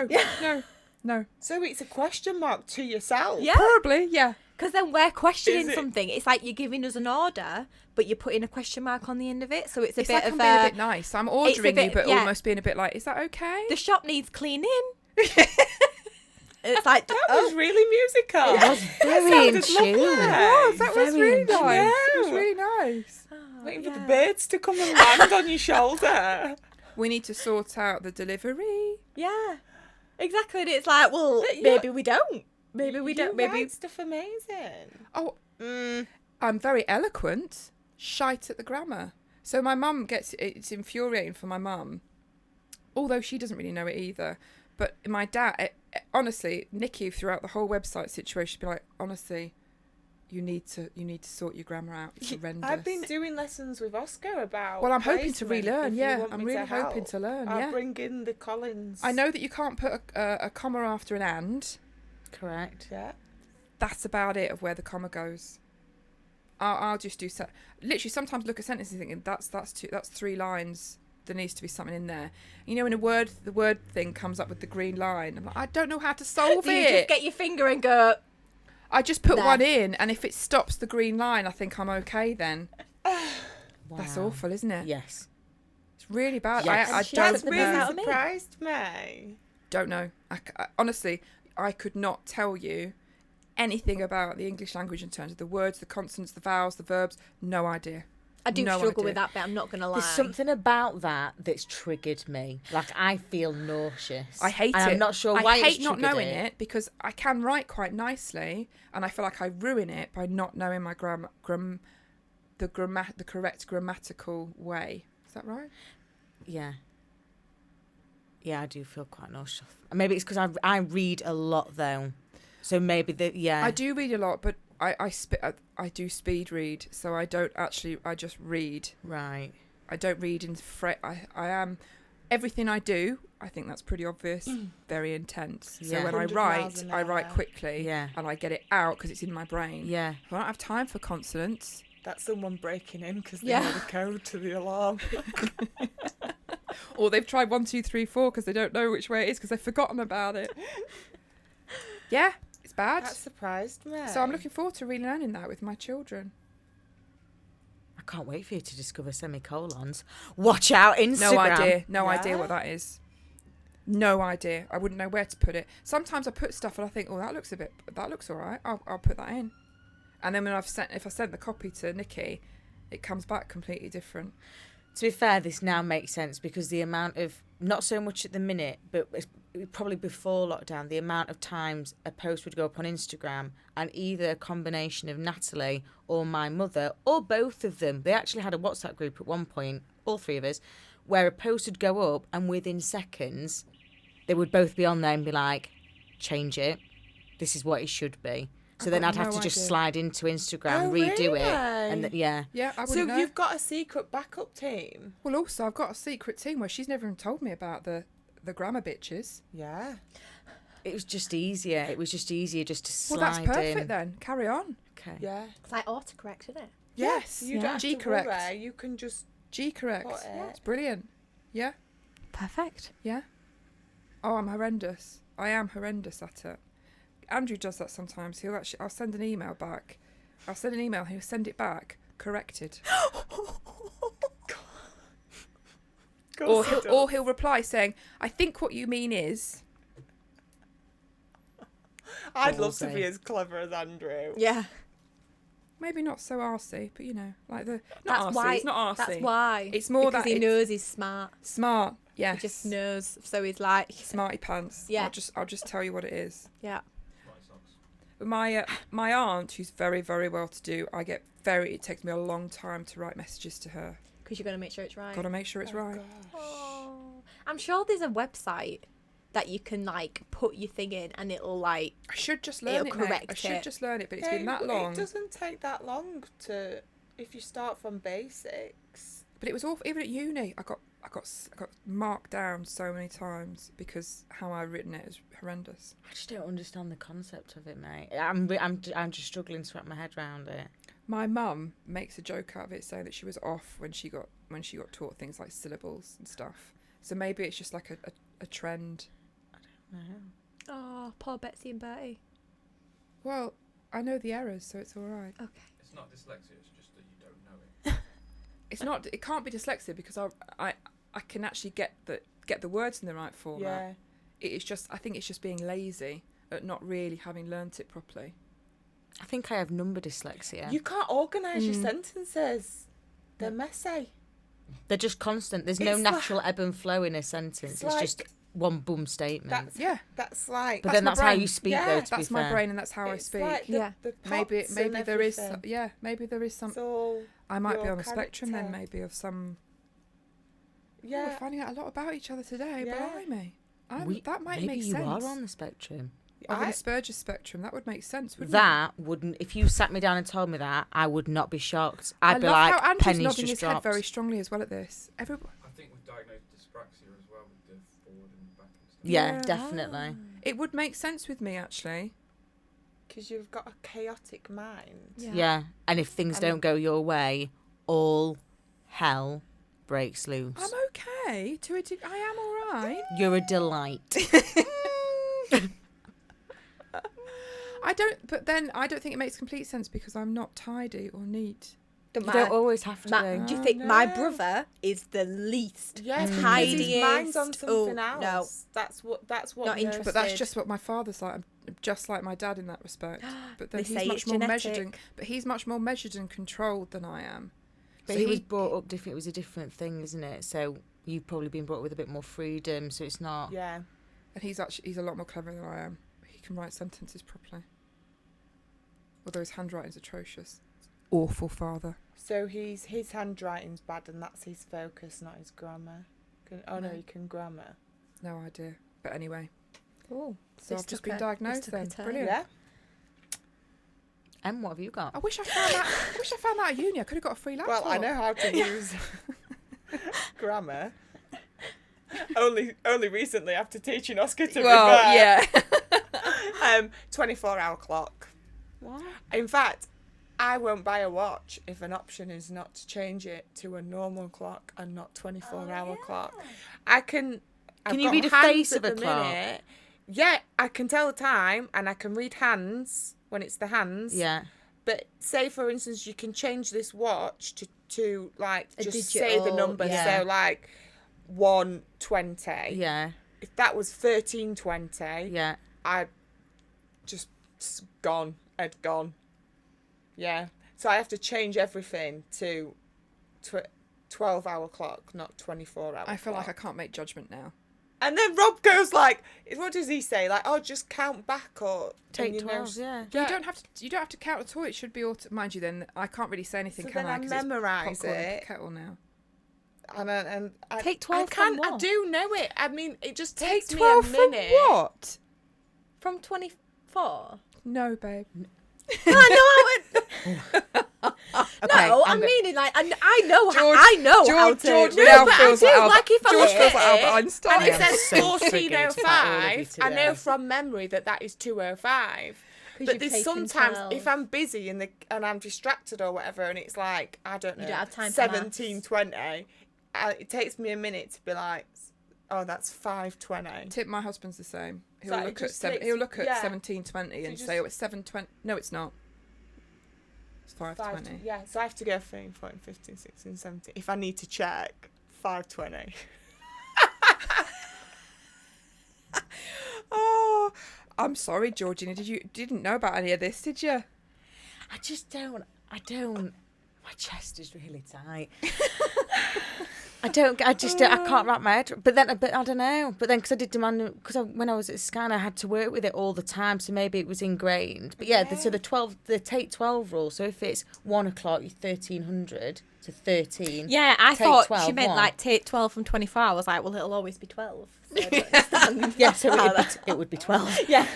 No. So it's a question mark to yourself. Yeah. Probably, yeah. Because then we're questioning Is it- something. It's like you're giving us an order, but you're putting a question mark on the end of it. So it's a It's bit like of I'm being a bit nice. I'm ordering you, bit- but yeah. almost being a bit like, is that okay? the shop needs cleaning. It's like That was really musical. It was very in tune. That was Very really in tune. nice. It was Yeah. really nice. Waiting for the birds to come and land on your shoulder. We need to sort out the delivery. yeah, exactly. And it's like, well, But maybe we don't. Maybe we don't. You Maybe write stuff amazing. Oh, I'm very eloquent. Shite at the grammar. So my mum it's infuriating for my mum, although she doesn't really know it either. But my dad, honestly, Nikki throughout the whole website situation, she'd be like, honestly, you need to sort your grammar out. It's horrendous. I've been doing lessons with Oscar about. Well, I'm hoping to placement, relearn. if you Yeah, want I'm me really hoping help. to learn. I'll Yeah, bring in the Collins. I know that you can't put a comma after an and. Correct. Yeah. That's about it of where the comma goes. I'll just do literally sometimes look at sentences thinking that's 3 lines. There needs to be something in there. You know, when the word thing comes up with the green line, I'm like, I don't know how to solve do you it. just get your finger and go? I just put There. one in, and if it stops the green line, I think I'm okay then. That's Wow. awful, isn't it? Yes. It's really bad. Yes. I And she don't has the Really best know. out of me. surprised me. Don't know. Honestly, I could not tell you anything about the English language in terms of the words, the consonants, the vowels, the verbs. No idea. I do No struggle idea. with that bit. I'm not gonna lie. There's something about that that's triggered me. Like, I feel nauseous. I hate and it. I'm not sure I why hate it's not triggered knowing it because I can write quite nicely, and I feel like I ruin it by not knowing my the correct grammatical way. Is that right? Yeah. Yeah, I do feel quite nauseous. And maybe it's because I read a lot, though. So maybe yeah. I do read a lot, but I do speed read, so I don't actually. I just read. Right. I don't read in I am everything I do. I think that's pretty obvious. Very intense. So Yeah. when I 100 miles write, an I write hour. quickly. Yeah. And I get it out because it's in my brain. Yeah. I don't have time for consonants. That's someone breaking in because they Yeah. know the code to the alarm. Or they've tried 1, 2, 3, 4 because they don't know which way it is because they've forgotten about it. Yeah, it's bad. That surprised me. So I'm looking forward to relearning that with my children. I can't wait for you to discover semicolons. Watch out, Instagram. No idea Yeah. what that is. No idea. I wouldn't know where to put it. Sometimes I put stuff and I think, oh, that looks all right. I'll put that in. And then if I sent the copy to Nikki, it comes back completely different. To be fair, this now makes sense because the amount of, not so much at the minute, but probably before lockdown, the amount of times a post would go up on Instagram and either a combination of Natalie or my mother or both of them, they actually had a WhatsApp group at one point, all 3 of us, where a post would go up and within seconds they would both be on there and be like, change it, this is what it should be. So then got I'd have no to just idea. slide into Instagram, Oh, redo really? it, and yeah. Yeah, I So wouldn't know. you've got a secret backup team. Well, also, I've got a secret team where she's never even told me about the grammar bitches. Yeah. It was just easier. It was just easier just to slide Well, that's perfect in. then. Carry on. Okay. Yeah. It's like autocorrect, isn't it? Yes. You don't have G to correct. worry. You can just G correct. put it. It's brilliant. Yeah. Perfect. Yeah. Oh, I'm horrendous. I am horrendous at it. Andrew does that sometimes. I'll send an email back. He'll send it back corrected. Or he'll reply saying, I think what you mean is. I'd love to Ballsy. be as clever as Andrew. Yeah. Maybe not so arsey, but like That's not arsey. why. It's not arsey. That's why. It's more because that he it's- knows he's smart. Smart. Yes. He just knows. So he's like, Smarty pants. Yeah. I'll just tell you what it is. yeah. My aunt, who's very, very well to do, it takes me a long time to write messages to her. Because you're going to make sure it's right. Got to make sure it's right. Gosh. Oh. I'm sure there's a website that you can like put your thing in and it'll like. I should just learn It'll it, mate. I correct should it. just learn it, but it's Yeah, been that long. It doesn't take that long if you start from basics. But it was awful. Even at uni, I got I got marked down so many times because how I've written it is horrendous. I just don't understand the concept of it, mate. I'm just struggling to wrap my head around it. My mum makes a joke out of it, saying that she was off when she got taught things like syllables and stuff. So maybe it's just like a trend. No. Oh, poor Betsy and Bertie. Well, I know the errors, so it's all right. Okay. It's not dyslexia, it's just that you don't know it. It's not. It can't be dyslexia because I can actually get the words in the right format. Yeah. It is just. I think it's just being lazy at not really having learnt it properly. I think I have number dyslexia. You can't organise your sentences. They're messy. They're just constant. There's no It's natural ebb and flow in a sentence. It's like- just one boom statement. That's like. But then my that's how brain. you speak, Yeah, though, to That's be my fair. brain, and that's how I it's speak. like the, Yeah. the Maybe pots and there is. everything. Yeah, maybe there is some. It's all, I might be your on the spectrum then, character. maybe of some. We're yeah. finding out a lot about each other today. Yeah. Blimey. That might Maybe make you sense. are on the spectrum. Of an I- Asperger's spectrum, that would make sense, wouldn't That wouldn't. If you sat me down and told me that, I would not be shocked. it? I I'd be love like, how Andrew's pennies nodding just his dropped. head very strongly as well at this. I think we've diagnosed dyspraxia as well with the forward and back and stuff. Yeah, Yeah. definitely. It would make sense with me, actually. Because you've got a chaotic mind. Yeah. And if things And- don't go your way, all hell breaks loose. I'm okay. I am all right. You're a delight. I don't think it makes complete sense because I'm not tidy or neat. You don't always have to Ma- be. do you think my no. brother is the least Yeah, because tidiest? his mind's on something Oh, else. no. That's what. Not hers- interested. But that's just what my father's like. I'm just like my dad in that respect. But then They he's say much it's more genetic. measured. But he's much more measured and controlled than I am. But So he was brought up different. It was a different thing, isn't it? So you've probably been brought up with a bit more freedom. So it's not. Yeah. And he's a lot more clever than I am. He can write sentences properly. Although his handwriting's atrocious. Awful father. So his handwriting's bad, and that's his focus, not his grammar. No, No. he can grammar. No idea. But anyway. Oh, So this I've just took been a- diagnosed this took a then. turn. Brilliant. Yeah. What have you got? I wish I found that. At uni. I could have got a free laptop. Well, I know how to use grammar. Only recently after teaching Oscar to Well, yeah. 24-hour clock. What? In fact, I won't buy a watch if an option is not to change it to a normal clock and not 24-hour clock. I can. I've Can you got read a hands face at of a the clock? minute. Yeah, I can tell the time and I can read hands when it's the hands. Yeah. But say, for instance, you can change this watch to like A just say the digital, number. yeah. So like 120. Yeah. If that was 1320, Yeah. I'd just gone. I'd gone. Yeah. So I have to change everything to 12-hour clock, not 24-hour. I feel like I clock. can't make judgment now. And then Rob goes like, what does he say? Like, oh, just count back or Take and 12. Yeah. You don't have to count at all. It should be mind you. Then I can't really say anything, So can then I? I 'Cause it's memorise popcorn and it. kettle now. And I, Take 12 I can. from I what? do know it. I mean, it just takes me 12 a from minute. what? From 24? No, babe. No, I Okay, no, I'm I'm go- meaning like I know George- I know how to. George no, now but feels I do. like Like if I George look feels like at Albert it, Einstein. And I it am says so triggered by all of you 14:05. I know today. from memory that is 2:05. 'Cause But you've there's taken sometimes 12. if I'm busy and I'm distracted or whatever, and it's like I don't know, You don't have time for maths. 17:20. It takes me a minute to be like, oh, that's 5:20. Tip, my husband's the same. He'll So it look at just takes- He'll look at yeah. 17:20 and So say, just- "Oh, it's 7:20." No, it's not. It's 5:20. Yeah, so I have to go 13, 14, 15, 16, 17. If I need to check, 5:20. Oh, I'm sorry, Georgina. Didn't know about any of this, did you? I just don't. My chest is really tight. I can't wrap my head. But I don't know. But then, because I did demand, when I was at Scan, I had to work with it all the time, so maybe it was ingrained. But yeah, so the take 12 rule. So if it's 1 o'clock, you're 1300 to 13. Yeah, I Take thought 12, she meant 1. like take 12 from 24. I was like, well, it'll always be 12. So I don't understand Yeah, so how that- it would be 12. Yeah.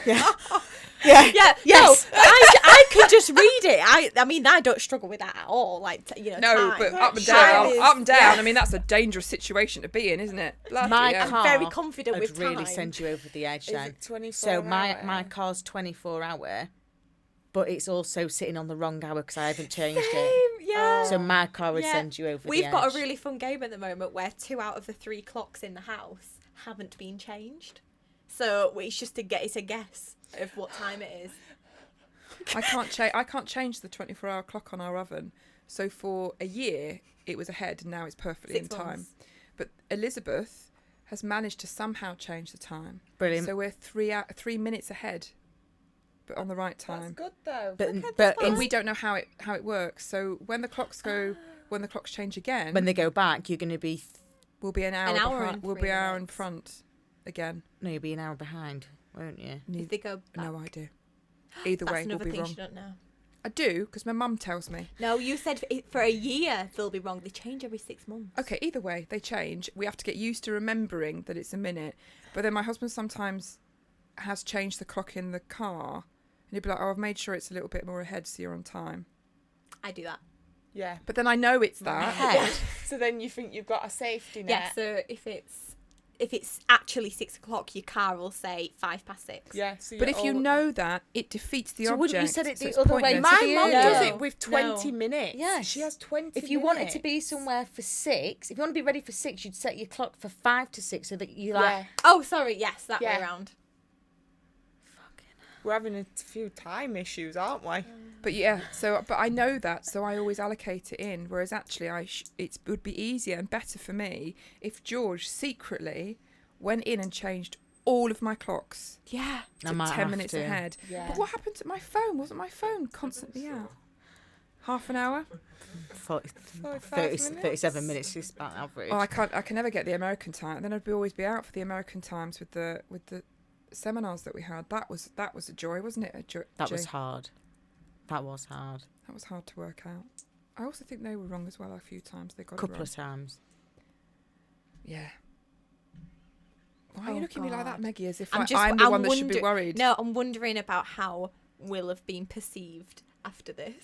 Yeah. Yeah, Yes. no, I can just read it. I mean, I don't struggle with that at all. Like, No, time. but up and Time down, is- up and down. yeah. I mean, that's a dangerous situation to be in, isn't it? Bloody My hell. car very confident would with really time. send you over the edge Is then. it 24 So my hour? car's 24 hour, but it's also sitting on the wrong hour because I haven't changed it. Same, yeah. So my car would Yeah. send you over We've the edge. got a really fun game at the moment where 2 out of the 3 clocks in the house haven't been changed. So it's just to get it's a guess of what time it is. I can't change the 24-hour clock on our oven. So for a year, it was ahead, and now it's perfectly 6 in time. months. But Elizabeth has managed to somehow change the time. Brilliant. So we're 3 minutes ahead, but on the right That's time. good though. but Okay, but fine. And we don't know how it works. So when the clocks change again, when they go back, you're going to be we'll be an hour. hour behind, and we'll 3 be an hour in minutes. front again. no, you'll be an hour behind, won't you? If they go back. No idea. Either That's way, we'll another be thing wrong. you don't know. I do, because my mum tells me. No, you said for a year they'll be wrong. They change every 6 months. Okay, either way, they change. We have to get used to remembering that it's a minute. But then my husband sometimes has changed the clock in the car. And he'll be like, oh, I've made sure it's a little bit more ahead so you're on time. I do that. Yeah. But then I know it's that. Ahead. So then you think you've got a safety net. Yeah. So if it's actually 6 o'clock, your car will say 6:05. Yeah. So But you're if you all- know that, it defeats the So object. wouldn't you set it so the it's other way pointless. to My the mum early? does No. it with 20 minutes. Yes. She has 20 If you wanted to be minutes. somewhere for 6, if you want to be ready for 6, you'd set your clock for 5 to 6 so that you like. Yeah. Oh, sorry. Yes, that Yeah. way around. We're having a few time issues, aren't we? But yeah, but I know that, so I always allocate it in. Whereas actually, it would be easier and better for me if George secretly went in and changed all of my clocks Yeah. I to might 10 have minutes to. ahead. Yeah. But what happened to my phone? Wasn't my phone constantly out? Half an hour? 37 minutes is about average. Oh, I can never get the American time. Then I'd always be out for the American times with the seminars that we had. That was a joy, wasn't it? that was hard. That was hard. That was hard to work out. I also think they were wrong as well a few times. They got A couple it wrong. of times. Yeah. Why are you Oh, looking at me like that, God. Maggie? As if I'm I'm the one that should be worried. No, I'm wondering about how we'll have been perceived after this.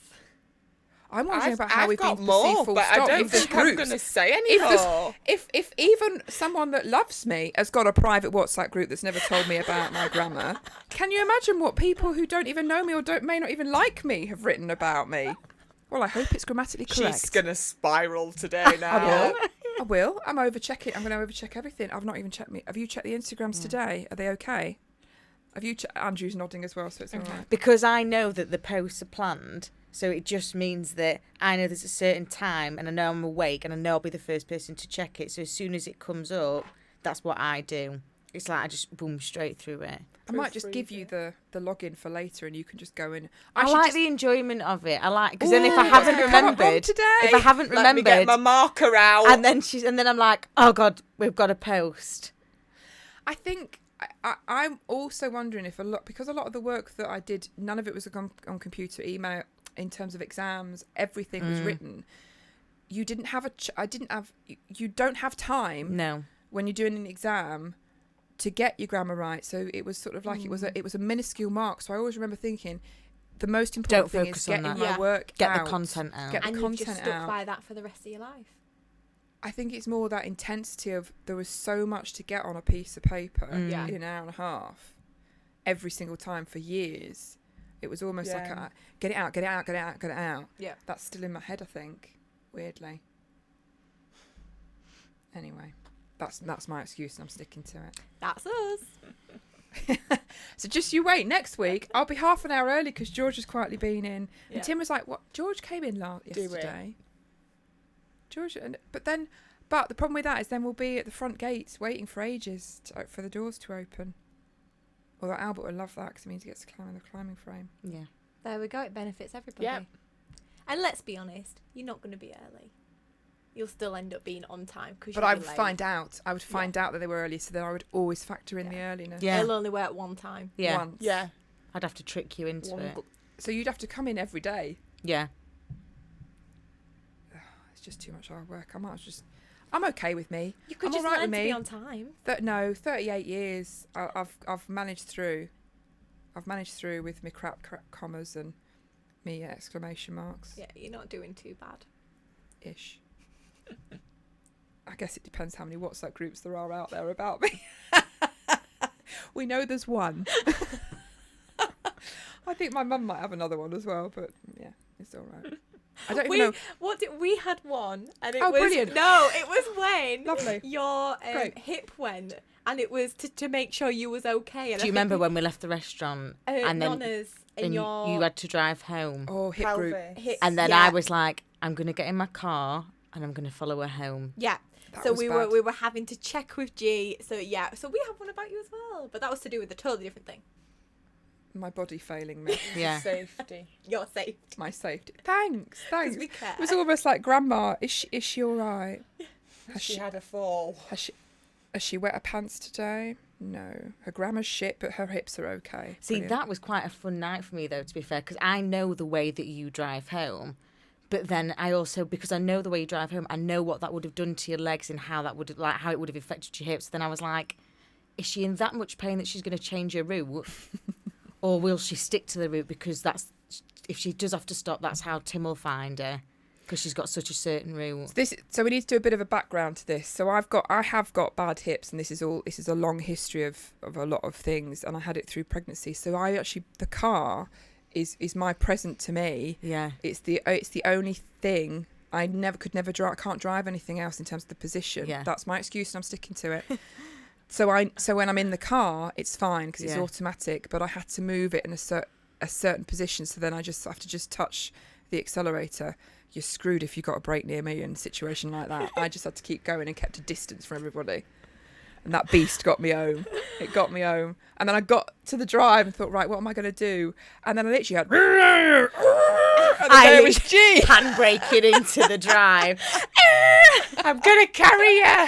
I'm wondering about how I've we've got been more, perceived full but stop. I don't If there's think I'm groups, going to say any if there's- more. if even someone that loves me has got a private WhatsApp group that's never told me about my grammar, can you imagine what people who don't even know me or may not even like me have written about me? Well, I hope it's grammatically correct. She's going to spiral today now. I will. I will. I'm going to overcheck everything. I've not even checked me. Have you checked the Instagrams today? Are they okay? Have you? Andrew's nodding as well, so it's all right. Because I know that the posts are planned, so it just means that I know there's a certain time and I know I'm awake and I know I'll be the first person to check it. So as soon as it comes up, that's what I do. It's like I just boom straight through it. I might just give you the login for later, and you can just go in. I should like just- the enjoyment of it. I like because then if I Ooh, haven't what's gonna come up on remembered, today? if I haven't Let me get remembered, my marker out. and then I'm like, oh God, we've got a post. I think I'm also wondering if because a lot of the work that I did, none of it was on computer, email, in terms of exams, everything was written. You didn't have you don't have time No. when you're doing an exam to get your grammar right. So it was sort of like it was a minuscule mark. So I always remember thinking the most important Don't thing is focus on getting that. my Yeah. work Get out. the content out. Get the And you've content just stuck out. by that for the rest of your life. I think it's more that intensity of there was so much to get on a piece of paper Yeah. in an hour and a half every single time for years. It was almost like Yeah. get it out, get it out, get it out, get it out. Yeah. That's still in my head, I think, weirdly. Anyway, that's my excuse and I'm sticking to it. That's us. So just you wait. Next week, I'll be half an hour early because George has quietly been in. Yeah. And Tim was like, what? George came in yesterday. George, but the problem with that is then we'll be at the front gates waiting for ages for the doors to open. Although Albert would love that because it means he gets to climb in the climbing frame. Yeah. There we go. It benefits everybody. Yeah. And let's be honest, you're not going to be early. You'll still end up being on time because. But I would find out. I would find out that they were early, so then I would always factor in the earliness. Yeah. They'll only work one time. Yeah. Once. Yeah. I'd have to trick you into One it. So you'd have to come in every day. Yeah. It's just too much hard work. I'm okay with me. You could I'm just all right learn with to me. be on time. 38 years I've managed through. I've managed through with my crap commas and me exclamation marks. Yeah, you're not doing too bad. Ish. I guess it depends how many WhatsApp groups there are out there about me. We know there's one. I think my mum might have another one as well, but yeah, it's all right. I don't even know. We had one, and it Oh, was brilliant. No, it was when Lovely. your Great. hip went, and it was to make sure you was okay. And Do you remember when we left the restaurant and then Nonna's and in your you had to drive home? Oh, hip group. hip, And then yeah. I was like, I'm going to get in my car and I'm going to follow her home. Yeah. That So was we bad. were having to check with G. So yeah. So we have one about you as well, but that was to do with a totally different thing. My body failing me. Yeah. Safety. You're safe. My safety. Thanks. Because we care. It was almost like, Grandma, is she all right? She had a fall. Has she wet her pants today? No. Her grammar's shit, but her hips are okay. See, Brilliant. that was quite a fun night for me, though, to be fair, because I know the way that you drive home. But then I also, because I know the way you drive home, I know what that would have done to your legs and how that would have, like, how it would have affected your hips. Then I was like, is she in that much pain that she's going to change her route? Or will she stick to the route because that's, if she does have to stop, that's how Tim will find her, because she's got such a certain route. So we need to do a bit of a background to this. So I have got bad hips, and this is a long history of a lot of things, and I had it through pregnancy. So the car is my present to me. Yeah. It's the only thing I could never drive. I can't drive anything else in terms of the position. Yeah. That's my excuse, and I'm sticking to it. So when I'm in the car, it's fine because it's Yeah. automatic. But I had to move it in a certain position. So then I just have to touch the accelerator. You're screwed if you got a break near me in a situation like that. I just had to keep going and kept a distance from everybody. And that beast got me home. It got me home. And then I got to the drive and thought, right, what am I going to do? And then I literally had... And then there was G. Handbraking into the drive. I'm going to carry you.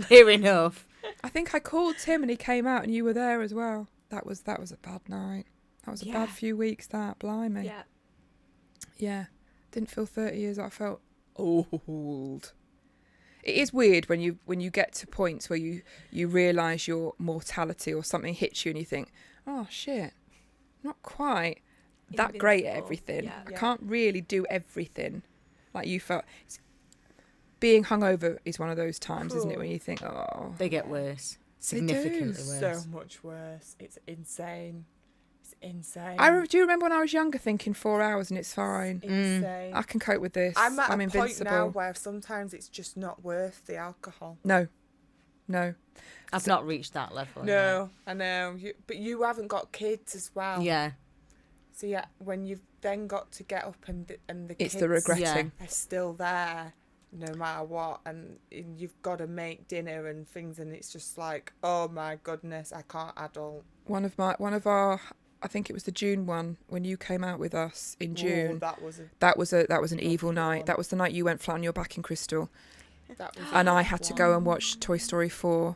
Near enough. I think I called Tim and he came out and you were there as well. That was a bad night. That was a bad few weeks, that. Blimey. Yeah. Yeah. Didn't feel 30 years. I felt old. It is weird when you get to points where you realise your mortality or something hits you and you think, oh, shit, not quite that great at Invincible. everything. Yeah. I can't really do everything like you felt. Being hungover is one of those times, isn't it, when you think, oh. They get worse. They do. Significantly worse. So much worse. It's insane. It's insane. Do you remember when I was younger thinking 4 hours and it's fine? Insane. I can cope with this. I'm at a invincible. point now where sometimes it's just not worth the alcohol. No. I've not reached that level. No, I know. But you haven't got kids as well. Yeah. So yeah, when you've then got to get up and the It's kids the regretting. Yeah. are still there, no matter what, and you've got to make dinner and things, and it's just like, oh my goodness, I can't adult. One of our, I think it was the June one when you came out with us in June. Oh, that was That was an evil night. That was the night you went flat on your back in Crystal, that was and I had to go and watch Toy Story 4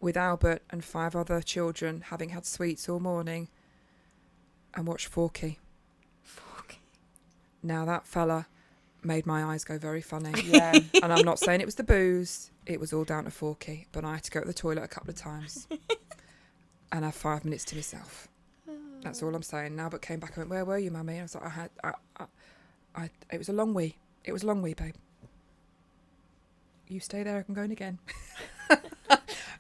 with Albert and 5 other children, having had sweets all morning, and watch Forky. Now that fella made my eyes go very funny. Yeah. And I'm not saying it was the booze. It was all down to Forky. But I had to go to the toilet a couple of times and have 5 minutes to myself. That's all I'm saying. Now, but came back and went, where were you, Mummy? And I was like, it was a long wee. It was a long wee, babe. You stay there. I'm going again. I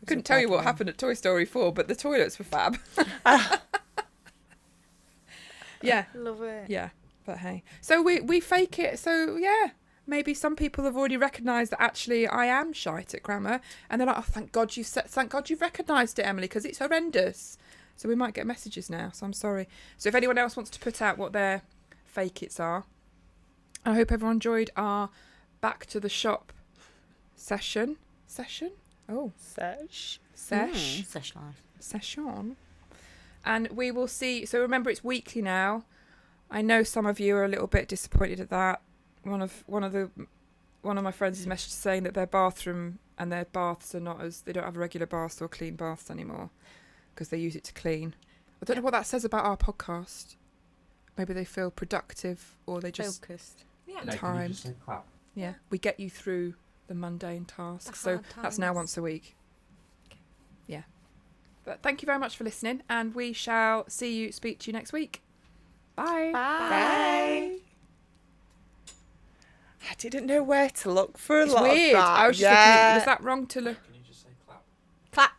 couldn't tell you what happened at Toy Story 4, but the toilets were fab. Yeah. Love it. Yeah. But hey, so we fake it. So yeah, maybe some people have already recognised that actually I am shite at grammar, and they're like, oh, thank God you've recognised it, Emily, because it's horrendous. So we might get messages now. So I'm sorry. So if anyone else wants to put out what their fake its are, I hope everyone enjoyed our back to the shop session. Oh, Sesh. Sesh life. session. And we will see. So remember, it's weekly now. I know some of you are a little bit disappointed at that. One of my friends is messaged saying that their bathroom and their baths are not as, they don't have regular baths or clean baths anymore because they use it to clean. I don't know what that says about our podcast. Maybe they feel productive or they just Focused. Yeah. No, can you time. just say clap? Yeah, we get you through the mundane tasks. The So hard that's now times. once a week. Yeah. But thank you very much for listening, and we shall speak to you next week. Bye. Bye. I didn't know where to look for a It's lot weird. of that. I was just looking. Was that wrong to look? Can you just say clap? Clap.